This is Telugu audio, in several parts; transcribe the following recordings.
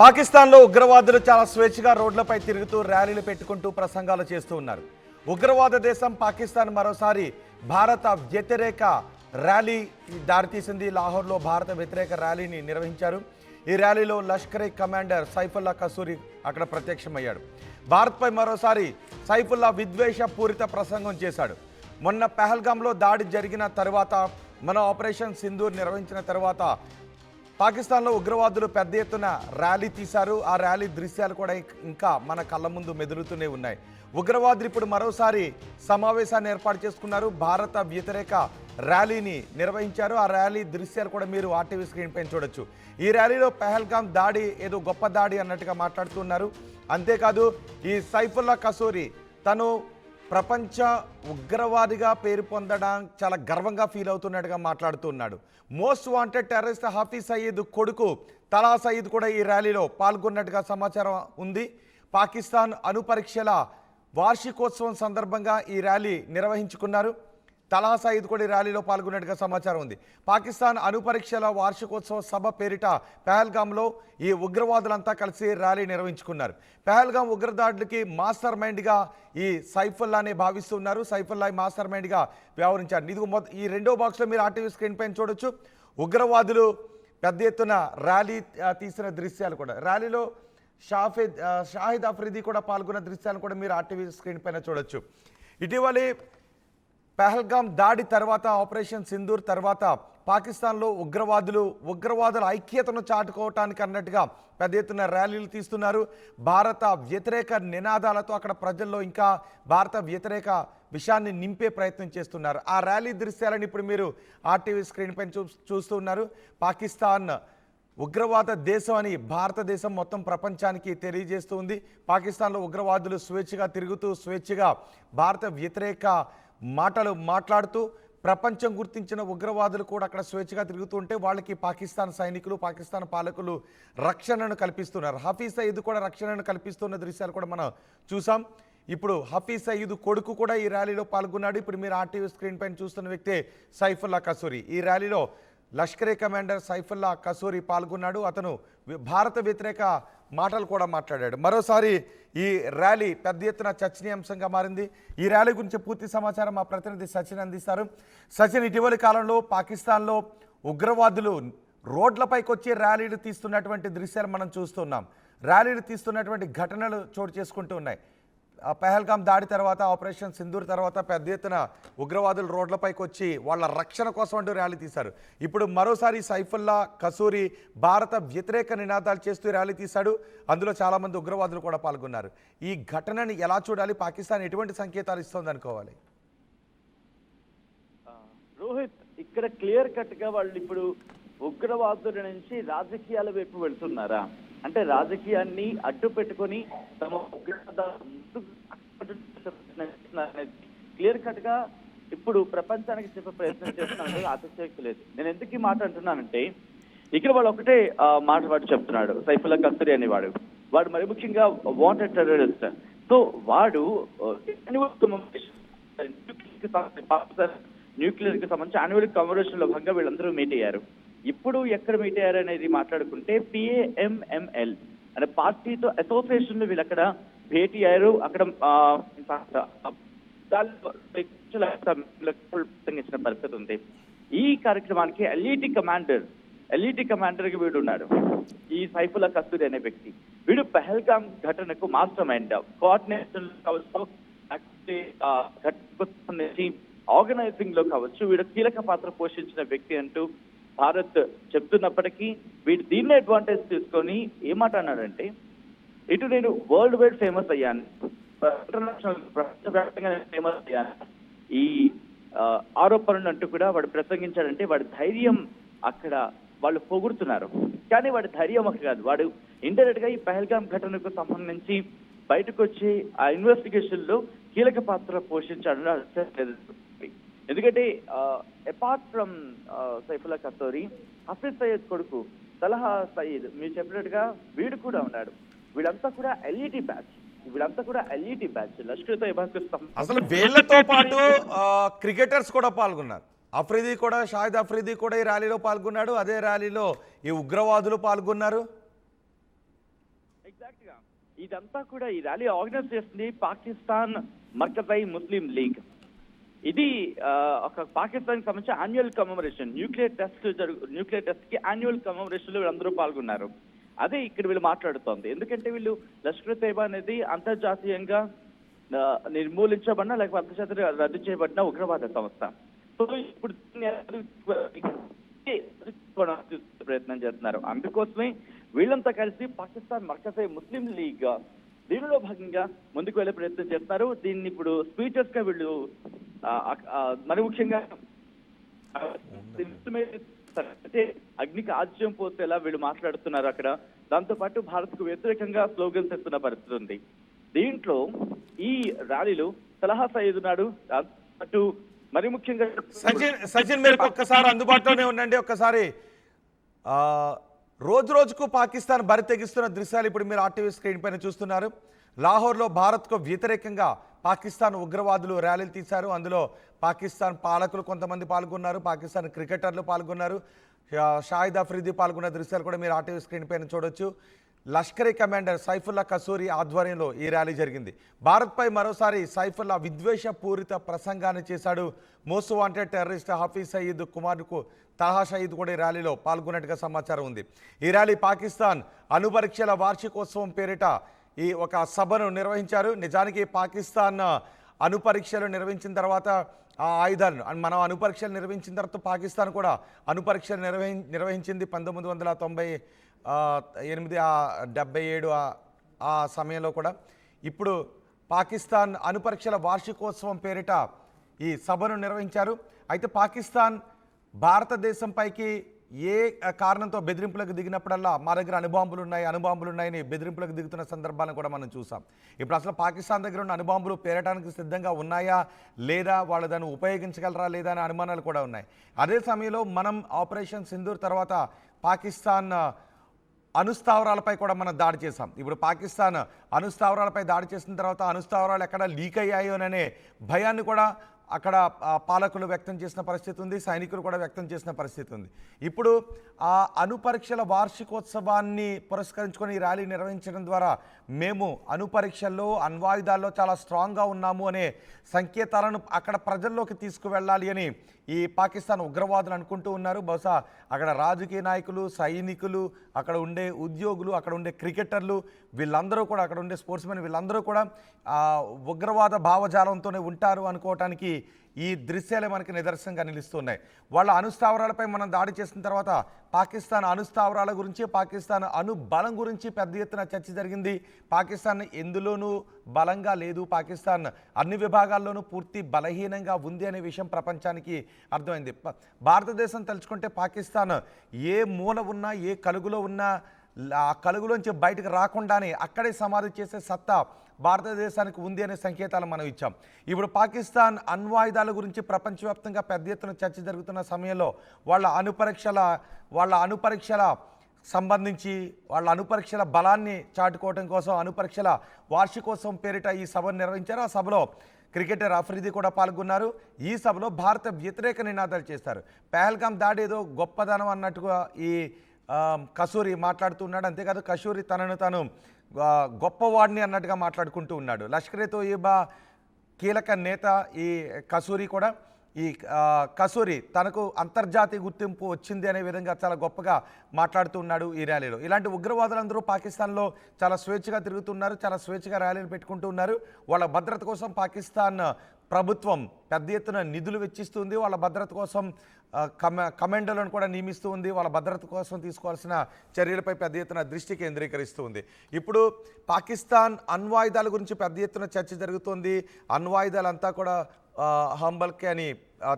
పాకిస్తాన్లో ఉగ్రవాదులు చాలా స్వేచ్ఛగా రోడ్లపై తిరుగుతూ ర్యాలీలు పెట్టుకుంటూ ప్రసంగాలు చేస్తూ ఉన్నారు. ఉగ్రవాద దేశం పాకిస్తాన్ మరోసారి భారత వ్యతిరేక ర్యాలీ దారితీసింది. లాహోర్లో భారత వ్యతిరేక ర్యాలీని నిర్వహించారు. ఈ ర్యాలీలో లష్కరే కమాండర్ సైఫుల్లా కసూరి అక్కడ ప్రత్యక్షమయ్యాడు. భారత్పై మరోసారి సైఫుల్లా విద్వేష పూరిత ప్రసంగం చేశాడు. మొన్న పహల్గామ్లో దాడి జరిగిన తర్వాత, మన ఆపరేషన్ సింధూర్ నిర్వహించిన తర్వాత పాకిస్తాన్లో ఉగ్రవాదులు పెద్ద ఎత్తున ర్యాలీ తీశారు. ఆ ర్యాలీ దృశ్యాలు కూడా ఇంకా మన కళ్ళ ముందు మెదులుతూనే ఉన్నాయి. ఉగ్రవాదులు ఇప్పుడు మరోసారి సమావేశాన్ని ఏర్పాటు చేసుకున్నారు. భారత వ్యతిరేక ర్యాలీని నిర్వహించారు. ఆ ర్యాలీ దృశ్యాలు కూడా మీరు ఆర్టీవీ స్క్రీన్ పైన చూడొచ్చు. ఈ ర్యాలీలో పహల్గామ్ దాడి ఏదో గొప్ప దాడి అన్నట్టుగా మాట్లాడుతున్నారు. అంతేకాదు ఈ సైఫుల్లా కసూరి తను ప్రపంచ ఉగ్రవాదిగా పేరు పొందడం చాలా గర్వంగా ఫీల్ అవుతున్నట్టుగా మాట్లాడుతున్నాడు. Most wanted terrorist Hafiz Saeed కొడుకు తలా సయీద్ కూడా ఈ ర్యాలీలో పాల్గొన్నట్టుగా సమాచారం ఉంది. పాకిస్తాన్ అణుపరీక్షల వార్షికోత్సవం సందర్భంగా ఈ ర్యాలీ నిర్వహించుకున్నారు. తలా సయీద్ కూడా ఈ ర్యాలీలో పాల్గొన్నట్టుగా సమాచారం ఉంది. పాకిస్తాన్ అణుపరీక్షల వార్షికోత్సవ సభ పేరిట పహల్గామ్లో ఈ ఉగ్రవాదులంతా కలిసి ర్యాలీ నిర్వహించుకున్నారు. పహల్గామ్ ఉగ్రదాడులకి మాస్టర్ మైండ్గా ఈ సైఫుల్లానే భావిస్తున్నారు. సైఫుల్లా మాస్టర్ మైండ్గా వ్యవహరించారు. ఇది ఈ రెండో బాక్స్లో మీరు ఆర్టీవీ స్క్రీన్ పైన చూడొచ్చు. ఉగ్రవాదులు పెద్ద ఎత్తున ర్యాలీ తీసిన దృశ్యాలు కూడా, ర్యాలీలో షాహిద్ అఫ్రిది కూడా పాల్గొన్న దృశ్యాలను కూడా మీరు ఆర్టీవీ స్క్రీన్ పైన చూడొచ్చు. ఇటీవలి పహల్గామ్ దాడి తర్వాత, ఆపరేషన్ సింధూర్ తర్వాత పాకిస్తాన్లో ఉగ్రవాదుల ఐక్యతను చాటుకోవటానికి అన్నట్టుగా పెద్ద ఎత్తున ర్యాలీలు తీస్తున్నారు. భారత వ్యతిరేక నినాదాలతో అక్కడ ప్రజల్లో ఇంకా భారత వ్యతిరేక విషయాన్ని నింపే ప్రయత్నం చేస్తున్నారు. ఆ ర్యాలీ దృశ్యాలను ఇప్పుడు మీరు ఆర్టీవీ స్క్రీన్ పైన చూస్తున్నారు. పాకిస్తాన్ ఉగ్రవాద దేశం అని భారతదేశం మొత్తం ప్రపంచానికి తెలియజేస్తుంది. పాకిస్తాన్లో ఉగ్రవాదులు స్వేచ్ఛగా తిరుగుతూ, స్వేచ్ఛగా భారత వ్యతిరేక మాటలు మాట్లాడుతూ, ప్రపంచం గుర్తించిన ఉగ్రవాదులు కూడా అక్కడ స్వేచ్ఛగా తిరుగుతూ ఉంటే వాళ్ళకి పాకిస్తాన్ సైనికులు, పాకిస్తాన్ పాలకులు రక్షణను కల్పిస్తున్నారు. హఫీజ్ సయీద్ కూడా రక్షణను కల్పిస్తున్న దృశ్యాలు కూడా మనం చూసాం. ఇప్పుడు హఫీజ్ సయీద్ కొడుకు కూడా ఈ ర్యాలీలో పాల్గొన్నాడు. ఇప్పుడు మీరు ఆర్టీవీ స్క్రీన్ పైన చూస్తున్న వ్యక్తే సైఫుల్లా కసూరి. ఈ ర్యాలీలో లష్కరే కమాండర్ సైఫుల్లా కసూరి పాల్గొన్నాడు. అతను భారత వ్యతిరేక మాటలు కూడా మాట్లాడాడు. మరోసారి ఈ ర్యాలీ పెద్ద ఎత్తున చర్చనీయాంశంగా మారింది. ఈ ర్యాలీ గురించి పూర్తి సమాచారం మా ప్రతినిధి సచిన్ అందిస్తారు. సచిన్, ఇటీవలి కాలంలో పాకిస్తాన్లో ఉగ్రవాదులు రోడ్లపైకి వచ్చి ర్యాలీలు తీస్తున్నటువంటి దృశ్యాలు మనం చూస్తున్నాం. ర్యాలీలు తీస్తున్నటువంటి ఘటనలు చోటు చేసుకుంటూ ఉన్నాయి. పహల్గామ్ దాడి తర్వాత, ఆపరేషన్ సింధూర్ తర్వాత పెద్ద ఎత్తున ఉగ్రవాదులు రోడ్లపైకి వచ్చి వాళ్ళ రక్షణ కోసం అంటూ ర్యాలీ తీశారు. ఇప్పుడు మరోసారి సైఫుల్లా కసూరి భారత వ్యతిరేక నినాదాలు చేస్తూ ర్యాలీ తీశాడు. అందులో చాలామంది ఉగ్రవాదులు కూడా పాల్గొన్నారు. ఈ ఘటనని ఎలా చూడాలి? పాకిస్తాన్ ఎటువంటి సంకేతాలు ఇస్తుంది అనుకోవాలి? రోహిత్, ఇక్కడ క్లియర్ కట్ గా వాళ్ళు ఇప్పుడు ఉగ్రవాదుల నుంచి రాజకీయాల వైపు వెళ్తున్నారా అంటే, రాజకీయాన్ని అడ్డు పెట్టుకొని తమ క్లియర్ కట్ గా ఇప్పుడు ప్రపంచానికి చెప్పే ప్రయత్నం చేస్తున్నారు. ఆసక్తి లేదు. నేను ఎందుకు ఈ మాట అంటున్నానంటే, ఇక్కడ వాళ్ళు ఒకటే మాట వాడు చెప్తున్నాడు. సైఫుల్లా కసూరి అనేవాడు, వాడు మరి ముఖ్యంగా వాంటెడ్ టెర్రరిస్ట్. సో వాడు న్యూక్లియర్ కి సంబంధించి యాన్యువల్ కన్వెన్షన్ లో భాగంగా వీళ్ళందరూ మీట్ అయ్యారు. ఇప్పుడు ఎక్కడ మీట్ అయ్యారు అనేది మాట్లాడుకుంటే, PAMML అనే పార్టీతో అసోసియేషన్ లో వీళ్ళు అక్కడ భేటీ అయ్యారు. అక్కడ ప్రసంగించిన పరిస్థితి ఉంది. ఈ కార్యక్రమానికి ఎల్ఈటి కమాండర్ కి వీడు ఉన్నాడు, ఈ సైఫుల్లా కసూరి అనే వ్యక్తి. వీడు పహల్గామ్ ఘటనకు మాస్టర్ మైండ్, కోఆర్డినేషన్ కావచ్చు, ఆర్గనైజింగ్ లో కావచ్చు, వీడు కీలక పాత్ర పోషించిన వ్యక్తి అంటూ భారత్ చెప్తున్నప్పటికీ వీడు దీన్ని అడ్వాంటేజ్ తీసుకొని ఏమాట అన్నాడంటే, ఇటు నేను వరల్డ్ వైడ్ ఫేమస్ అయ్యాను, ఇంటర్నేషనల్ ప్రపంచవ్యాప్తంగా ఫేమస్ అయ్యాను, ఈ ఆరోపణలు అంటూ కూడా వాడు ప్రసంగించాడంటే వాడి ధైర్యం అక్కడ వాళ్ళు పొగుడుతున్నారు. కానీ వాడి ధైర్యం అక్కడ కాదు. వాడు ఇండైరెక్ట్ గా ఈ పహల్గామ్ ఘటనకు సంబంధించి బయటకు వచ్చి ఆ ఇన్వెస్టిగేషన్ లో కీలక పాత్ర పోషించాడని. ఎందుకంటే అపార్ట్ ఫ్రమ్ సైఫుల్లా కసూరి, హఫీజ్ సయీద్ కొడుకు తలహా సయీద్ మీరు చెప్పినట్టుగా వీడు కూడా ఉన్నాడు. వీళ్ళంతా కూడా ఎల్ఈటి బ్యాచ్ లష్కర్ తోయిబాకు. అసలు వీళ్ళతో పాటు క్రికెటర్స్ కూడా పాల్గొన్నారు. అఫ్రిది కూడా, షాహిద్ అఫ్రిది కూడా ఈ ర్యాలీలో పాల్గొన్నాడు. అదే ర్యాలీలో ఈ ఉగ్రవాదులు పాల్గొన్నారు. ఎగ్జాక్ట్ గా ఇదంతా కూడా ఈ ర్యాలీ ఆర్గనైజ్ చేస్తుంది పాకిస్తాన్ మర్కజై ముస్లిం లీగ్. ఇది ఒక పాకిస్తాన్ కి సంబంధించిన యాన్యువల్ కమెమరేషన్, న్యూక్లియర్ టెస్ట్ కి యాన్యువల్ కమెమరేషన్ లో వీళ్ళందరూ పాల్గొన్నారు. అదే ఇక్కడ వీళ్ళు మాట్లాడుతోంది. ఎందుకంటే వీళ్ళు లష్కర్ తైబా అనేది అంతర్జాతీయంగా నిర్మూలించబడిన లేకపోతే అంతర్జాతీయంగా రద్దు చేయబడిన ఉగ్రవాద సంస్థ. సో ఇప్పుడు ప్రయత్నం చేస్తున్నారు. అందుకోసమే వీళ్ళంతా కలిసి పాకిస్తాన్ మర్కజై ముస్లిం లీగ్ దీనిలో భాగంగా ముందుకు వెళ్లే ప్రయత్నం చేస్తున్నారు. దీన్ని ఇప్పుడు స్పీచర్స్ గా వీళ్ళు మరి ముఖ్యంగా అగ్నికి ఆజ్యం పోతేలా వీళ్ళు మాట్లాడుతున్నారు అక్కడ. దాంతో పాటు భారత్ కు వ్యతిరేకంగా స్లోగన్స్ ఇస్తున్న పరిస్థితి ఉంది. దీంట్లో ఈ ర్యాలీలో సలహా సయ్యద్ ఉన్నాడు. అటు మరి ముఖ్యంగా సచిన్ మీరు ఒక్కసారి అందుబాటులోనే ఉండండి. ఒక్కసారి రోజు రోజుకు పాకిస్తాన్ బరి తెగిస్తున్న దృశ్యాలు ఇప్పుడు మీరు ఆర్టీవీ స్క్రీన్ పైన చూస్తున్నారు. లాహోర్లో భారత్కు వ్యతిరేకంగా పాకిస్తాన్ ఉగ్రవాదులు ర్యాలీలు తీశారు. అందులో పాకిస్తాన్ పాలకులు కొంతమంది పాల్గొన్నారు, పాకిస్తాన్ క్రికెటర్లు పాల్గొన్నారు, షాహిద్ అఫ్రీది పాల్గొన్న దృశ్యాలు కూడా మీరు ఆర్టీవీ స్క్రీన్ పైన చూడొచ్చు. లష్కరీ కమాండర్ సైఫుల్లా కసూరి ఆధ్వర్యంలో ఈ ర్యాలీ జరిగింది. భారత్పై మరోసారి సైఫుల్లా విద్వేషపూరిత ప్రసంగాన్ని చేశాడు. Most wanted terrorist Hafiz Saeed కుమార్కు తహా షయీద్ కూడా ఈ ర్యాలీలో పాల్గొన్నట్టుగా సమాచారం ఉంది. ఈ ర్యాలీ పాకిస్తాన్ అణుపరీక్షల వార్షికోత్సవం పేరిట ఈ ఒక సభను నిర్వహించారు. నిజానికి పాకిస్తాన్ అణుపరీక్షలు నిర్వహించిన తర్వాత ఆ ఆయుధాలను మనం అణుపరీక్షలు నిర్వహించిన తర్వాత పాకిస్తాన్ కూడా అణుపరీక్షలు నిర్వహించింది 1998 77 ఆ సమయంలో కూడా. ఇప్పుడు పాకిస్తాన్ అణుపరీక్షల వార్షికోత్సవం పేరిట ఈ సభను నిర్వహించారు. అయితే పాకిస్తాన్ భారతదేశంపైకి ఏ కారణంతో బెదిరింపులకు దిగినప్పుడల్లా మా దగ్గర అణుబాంబులు ఉన్నాయని బెదిరింపులకు దిగుతున్న సందర్భాలను కూడా మనం చూసాం. ఇప్పుడు అసలు పాకిస్తాన్ దగ్గర ఉన్న అణుబాంబులు పేరటానికి సిద్ధంగా ఉన్నాయా లేదా, వాళ్ళు దాన్ని ఉపయోగించగలరా లేదా అనే అనుమానాలు కూడా ఉన్నాయి. అదే సమయంలో మనం ఆపరేషన్ సింధూర్ తర్వాత పాకిస్తాన్ అణుస్థావరాలపై కూడా మనం దాడి చేశాం. ఇప్పుడు పాకిస్తాన్ అణుస్థావరాలపై దాడి చేసిన తర్వాత అణుస్థావరాలు ఎక్కడ లీక్ అయ్యాయోననే భయాన్ని కూడా అక్కడ పాలకులు వ్యక్తం చేసిన పరిస్థితి ఉంది, సైనికులు కూడా వ్యక్తం చేసిన పరిస్థితి ఉంది. ఇప్పుడు ఆ అణుపరీక్షల వార్షికోత్సవాన్ని పురస్కరించుకొని ఈ ర్యాలీ నిర్వహించడం ద్వారా మేము అణుపరీక్షల్లో అణ్వాయుధాల్లో చాలా స్ట్రాంగ్గా ఉన్నాము అనే సంకేతాలను అక్కడ ప్రజల్లోకి తీసుకువెళ్ళాలి అని ఈ పాకిస్తాన్ ఉగ్రవాదులు అనుకుంటూ ఉన్నారు. బహుశా అక్కడ రాజకీయ నాయకులు, సైనికులు, అక్కడ ఉండే ఉద్యోగులు, అక్కడ ఉండే క్రికెటర్లు, వీళ్ళందరూ కూడా అక్కడ ఉండే స్పోర్ట్స్మెన్ వీళ్ళందరూ కూడా ఉగ్రవాద భావజాలంతోనే ఉంటారు అనుకోవటానికి ఈ దృశ్యాలే మనకి నిదర్శనంగా నిలుస్తున్నాయి. వాళ్ళ అణుస్థావరాలపై మనం దాడి చేసిన తర్వాత పాకిస్తాన్ అణుస్థావరాల గురించి, పాకిస్తాన్ అణు బలం గురించి పెద్ద ఎత్తున చర్చ జరిగింది. పాకిస్తాన్ ఎందులోనూ బలంగా లేదు, పాకిస్తాన్ అన్ని విభాగాల్లోనూ పూర్తి బలహీనంగా ఉంది అనే విషయం ప్రపంచానికి అర్థమైంది. భారతదేశం తలుచుకుంటే పాకిస్తాన్ ఏ మూల ఉన్నా, ఏ కలుగులో ఉన్నా ఆ కలుగులోంచి బయటకు రాకుండానే అక్కడే సమాధి చేసే సత్తా భారతదేశానికి ఉంది అనే సంకేతాలు మనం ఇచ్చాం. ఇప్పుడు పాకిస్తాన్ అణ్వాయుధాల గురించి ప్రపంచవ్యాప్తంగా పెద్ద ఎత్తున చర్చ జరుగుతున్న సమయంలో వాళ్ళ అణుపరీక్షల సంబంధించి వాళ్ళ అణుపరీక్షల బలాన్ని చాటుకోవడం కోసం అణుపరీక్షల వార్షికోత్సవం పేరిట ఈ సభను నిర్వహించారు. ఆ సభలో క్రికెటర్ అఫ్రీది కూడా పాల్గొన్నారు. ఈ సభలో భారత వ్యతిరేక నినాదాలు చేస్తారు. పహల్గాం దాడి ఏదో గొప్పదనం అన్నట్టుగా ఈ కసూరి మాట్లాడుతున్నాడు. అంతేకాదు కసూరి తనను తాను గొప్పవాడిని అన్నట్టుగా మాట్లాడుకుంటూ ఉన్నాడు. లష్కరే తోయిబా కీలక నేత ఈ కసూరి కూడా. ఈ కసూరి తనకు అంతర్జాతీయ గుర్తింపు వచ్చింది అనే విధంగా చాలా గొప్పగా మాట్లాడుతూ ఉన్నాడు ఈ ర్యాలీలో. ఇలాంటి ఉగ్రవాదులందరూ పాకిస్తాన్లో చాలా స్వేచ్ఛగా తిరుగుతున్నారు, చాలా స్వేచ్ఛగా ర్యాలీలు పెట్టుకుంటూ ఉన్నారు. వాళ్ళ భద్రత కోసం పాకిస్తాన్ ప్రభుత్వం పెద్ద ఎత్తున నిధులు వెచ్చిస్తుంది. వాళ్ళ భద్రత కోసం కమాండోలను కూడా నియమిస్తూ ఉంది. వాళ్ళ భద్రత కోసం తీసుకోవాల్సిన చర్యలపై పెద్ద ఎత్తున దృష్టి కేంద్రీకరిస్తూ ఉంది. ఇప్పుడు పాకిస్తాన్ అణ్వాయుధాల గురించి పెద్ద ఎత్తున చర్చ జరుగుతోంది. అణ్వాయుధాలంతా కూడా హంబల్కే అని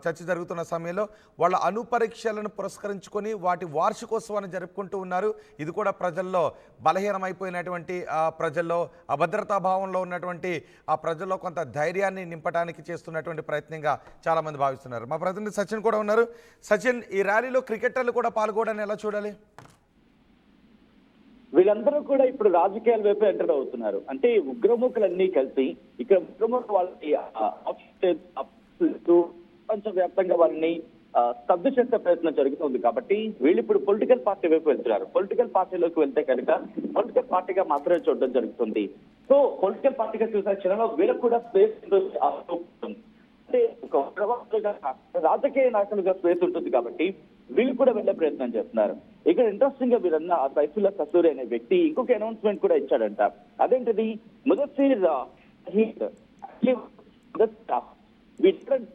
చర్చ జరుగుతున్న సమయంలో వాళ్ళ అణుపరీక్షలను పురస్కరించుకొని వాటి వార్షికోత్సవాన్ని జరుపుకుంటూ ఉన్నారు. ఇది కూడా ప్రజల్లో బలహీనమైపోయినటువంటి ప్రజల్లో అభద్రతా భావంలో ఉన్నటువంటి ఆ ప్రజల్లో కొంత ధైర్యాన్ని నింపడానికి చేస్తున్నటువంటి ప్రయత్నంగా చాలామంది భావిస్తున్నారు. మా ప్రతినిధి సచిన్ కూడా ఉన్నారు. సచిన్, ఈ ర్యాలీలో క్రికెటర్లు కూడా పాల్గొనడాన్ని ఎలా చూడాలి? వీళ్ళందరూ కూడా ఇప్పుడు రాజకీయాల వైపు ఎంటర్ అవుతున్నారు. అంటే ఉగ్రముఖులన్నీ కలిసి ఇక్కడ ఉగ్రముఖ వాళ్ళని ప్రపంచవ్యాప్తంగా వాళ్ళని స్తబ్దు చేసే ప్రయత్నం జరుగుతుంది. కాబట్టి వీళ్ళు ఇప్పుడు పొలిటికల్ పార్టీ వైపు వెళ్తున్నారు. పొలిటికల్ పార్టీలోకి వెళ్తే కనుక పొలిటికల్ పార్టీగా మాత్రమే చూడడం జరుగుతుంది. సో పొలిటికల్ పార్టీగా చూసిన క్షణంలో వీళ్ళకు కూడా స్పేస్ అంటే రాజకీయ నాయకులుగా స్పేస్ ఉంటుంది. కాబట్టి వీళ్ళు కూడా వెళ్లే ప్రయత్నం చేస్తున్నారు. ఇక్కడ ఇంట్రెస్టింగ్ గా వీరన్న ఆ సైఫుల్లా కసూరి అనే వ్యక్తి ఇంకొక అనౌన్స్మెంట్ కూడా ఇచ్చాడంట. అదేంటిది ముదస్సిర్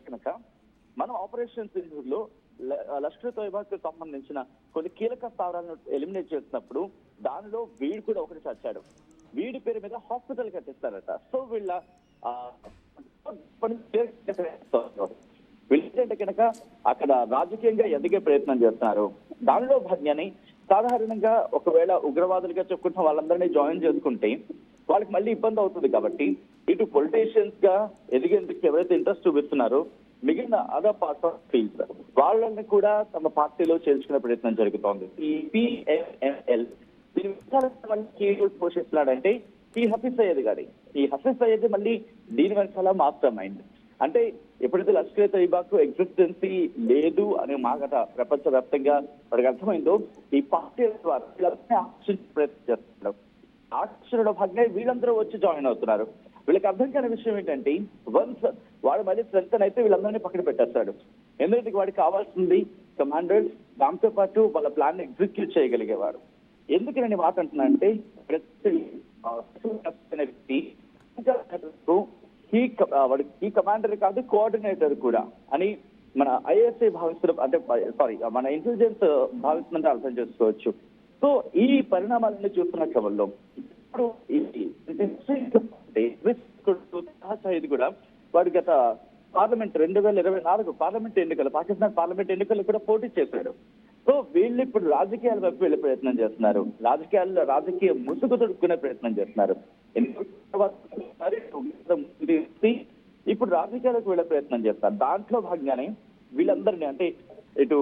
కనుక మనం ఆపరేషన్ సింధూర్ లో లష్కర్ తోయిబాకి సంబంధించిన కొన్ని కీలక స్థావరాలను ఎలిమినేట్ చేసినప్పుడు దానిలో వీడు కూడా ఒకటి చచ్చాడు. వీడి పేరు మీద హాస్పిటల్ కట్టిస్తారట. సో వీళ్ళంటే కనుక అక్కడ రాజకీయంగా ఎదిగే ప్రయత్నం చేస్తున్నారు. దానిలో భాగ్యాన్ని సాధారణంగా ఒకవేళ ఉగ్రవాదులుగా చెప్పుకుంటున్న వాళ్ళందరినీ జాయిన్ చేసుకుంటే వాళ్ళకి మళ్ళీ ఇబ్బంది అవుతుంది. కాబట్టి ఇటు పొలిటీషియన్స్ గా ఎదిగేందుకు ఎవరైతే ఇంట్రెస్ట్ చూపిస్తున్నారో మిగిలిన అదర్ పార్ట్స్ ఆఫ్ ఫీల్డ్స్ వాళ్ళని కూడా తమ పార్టీలో చేర్చుకునే ప్రయత్నం జరుగుతోంది. ఈ PMML దీని కీ రోల్ పోషిస్తున్నాడంటే ఈ హఫీజ్ సయ్యద్ గారి. ఈ హఫీజ్ సయ్యద్ మళ్ళీ దీని వెనకాల మాస్టర్ మైండ్. అంటే ఎప్పుడైతే లష్కర్ తోయిబాకు ఎగ్జిస్టెన్సీ లేదు అనే మాట ప్రపంచవ్యాప్తంగా వాడికి అర్థమైందో ఈ పార్టీ ద్వారా ఆకర్షించే ప్రయత్నం చేస్తున్నారు. ఆకర్షణలో భాగంగా వీళ్ళందరూ వచ్చి జాయిన్ అవుతున్నారు. వీళ్ళకి అర్థం కాని విషయం ఏంటంటే వన్స్ వాడు మళ్ళీ స్ట్రెంత్ అయితే వీళ్ళందరినీ పక్కన పెట్టేస్తాడు. ఎందుకంటే వాడికి కావాల్సింది కమాండర్స్, దాంతో పాటు వాళ్ళ ప్లాన్ ఎగ్జిక్యూట్ చేయగలిగేవాడు. ఎందుకు నేను మాట అంటున్నా అంటే వ్యక్తి వాడు ఈ కమాండర్ కాదు కోఆర్డినేటర్ కూడా అని మన ISI భావిస్తున్న అంటే సారీ మన ఇంటెలిజెన్స్ భావిస్తుందంటే అర్థం చేసుకోవచ్చు. సో ఈ పరిణామాలన్నీ చూస్తున్న క్రమంలో ఇప్పుడు ఇది కూడా వాడు గత పార్లమెంట్ 2024 పార్లమెంట్ ఎన్నికలు పాకిస్తాన్ పార్లమెంట్ ఎన్నికలు కూడా పోటీ చేశాడు. సో వీళ్ళు ఇప్పుడు రాజకీయాల వైపు వెళ్ళే ప్రయత్నం చేస్తున్నారు. రాజకీయ ముసుగు తొడుక్కునే ప్రయత్నం చేస్తున్నారు. ఇప్పుడు రాజకీయాలకు వెళ్ళే ప్రయత్నం చేస్తారు. దాంట్లో భాగంగానే వీళ్ళందరినీ అంటే ఇటు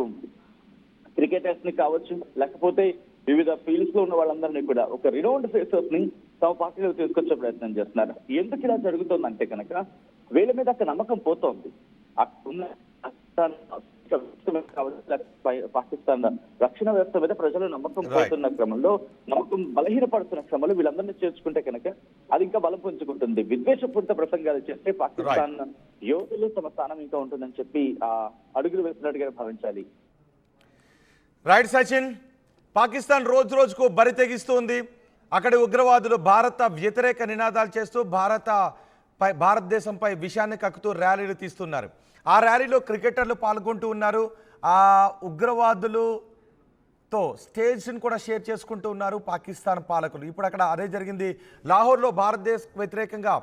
క్రికెటర్స్ ని కావచ్చు, లేకపోతే వివిధ ఫీల్డ్స్ లో ఉన్న వాళ్ళందరినీ కూడా ఒక రినౌండ్ ఫేసర్స్ ని తమ పార్టీలో తీసుకొచ్చే ప్రయత్నం చేస్తున్నారు. ఎందుకు ఇలా జరుగుతుందంటే కనుక వీళ్ళ మీద అక్కడ నమ్మకం పోతోంది. పాకిస్తాన్ రక్షణ వ్యవస్థ మీద ప్రజలు నమ్మకం పోతున్న క్రమంలో, నమ్మకం బలహీనపడుతున్న క్రమంలో వీళ్ళందరినీ చేర్చుకుంటే కనుక అది ఇంకా బలం పుంజుకుంటుంది. విద్వేషపూరిత ప్రసంగాలు చేస్తే పాకిస్తాన్ యోధులు తమ స్థానం ఇంకా ఉంటుందని చెప్పి అడుగులు వేస్తున్నట్టుగా భావించాలి. రైట్ సచిన్, పాకిస్తాన్ రోజు రోజుకు బరి తెగిస్తుంది. అక్కడి ఉగ్రవాదులు భారత వ్యతిరేక నినాదాలు చేస్తూ భారతదేశంపై విషయాన్ని కక్కుతూ ర్యాలీలు తీస్తున్నారు. ఆ ర్యాలీలో క్రికెటర్లు పాల్గొంటూ ఉన్నారు. ఆ ఉగ్రవాదులతో స్టేజ్ని కూడా షేర్ చేసుకుంటూ ఉన్నారు పాకిస్తాన్ పాలకులు. ఇప్పుడు అక్కడ అదే జరిగింది. లాహోర్లో భారతదేశ వ్యతిరేకంగా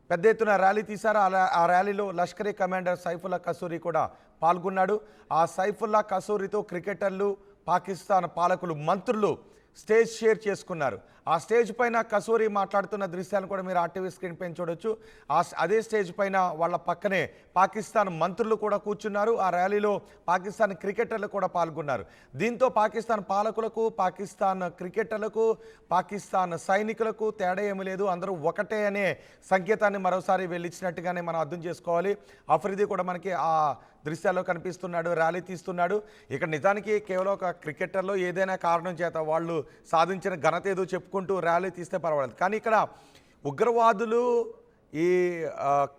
పెద్ద ఎత్తున ర్యాలీ తీశారు. ఆ ర్యాలీలో లష్కరీ కమాండర్ సైఫుల్లా కసూరి కూడా పాల్గొన్నాడు. ఆ సైఫుల్లా కసూరితో క్రికెటర్లు, పాకిస్తాన్ పాలకులు, మంత్రులు స్టేజ్ షేర్ చేసుకున్నారు. ఆ స్టేజ్ పైన కసూరి మాట్లాడుతున్న దృశ్యాలను కూడా మీరు RTV స్క్రీన్ పైన చూడొచ్చు. అదే స్టేజ్ పైన వాళ్ళ పక్కనే పాకిస్తాన్ మంత్రులు కూడా కూర్చున్నారు. ఆ ర్యాలీలో పాకిస్తాన్ క్రికెటర్లు కూడా పాల్గొన్నారు. దీంతో పాకిస్తాన్ పాలకులకు, పాకిస్తాన్ క్రికెటర్లకు, పాకిస్తాన్ సైనికులకు తేడా ఏమీ లేదు, అందరూ ఒకటే అనే సంకేతాన్ని మరోసారి వెళ్ళిచ్చినట్టుగానే మనం అర్థం చేసుకోవాలి. అఫ్రిది కూడా మనకి ఆ దృశ్యాల్లో కనిపిస్తున్నాడు, ర్యాలీ తీస్తున్నాడు. ఇక్కడ నిజానికి కేవలం ఒక క్రికెటర్లో ఏదైనా కారణం చేత వాళ్ళు సాధించిన ఘనత ఏదో చెప్పుకుంటూ ర్యాలీ తీస్తే పర్వాలేదు. కానీ ఇక్కడ ఉగ్రవాదులు, ఈ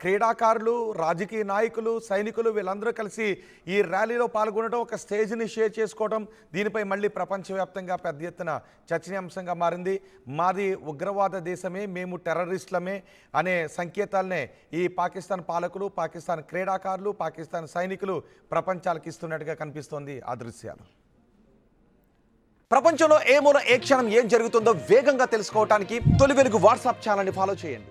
క్రీడాకారులు, రాజకీయ నాయకులు, సైనికులు వీళ్ళందరూ కలిసి ఈ ర్యాలీలో పాల్గొనడం, ఒక స్టేజ్ని షేర్ చేసుకోవడం, దీనిపై మళ్ళీ ప్రపంచవ్యాప్తంగా పెద్ద ఎత్తున చర్చనీయాంశంగా మారింది. మాది ఉగ్రవాద దేశమే, మేము టెర్రరిస్టులమే అనే సంకేతాలనే ఈ పాకిస్తాన్ పాలకులు, పాకిస్తాన్ క్రీడాకారులు, పాకిస్తాన్ సైనికులు ప్రపంచాలకు ఇస్తున్నట్టుగా కనిపిస్తోంది ఆ దృశ్యాలు. ప్రపంచంలో ఏ మూల ఏ క్షణం ఏం జరుగుతుందో వేగంగా తెలుసుకోవడానికి తొలి వెలుగు వాట్సాప్ ఛానల్ని ఫాలో చేయండి.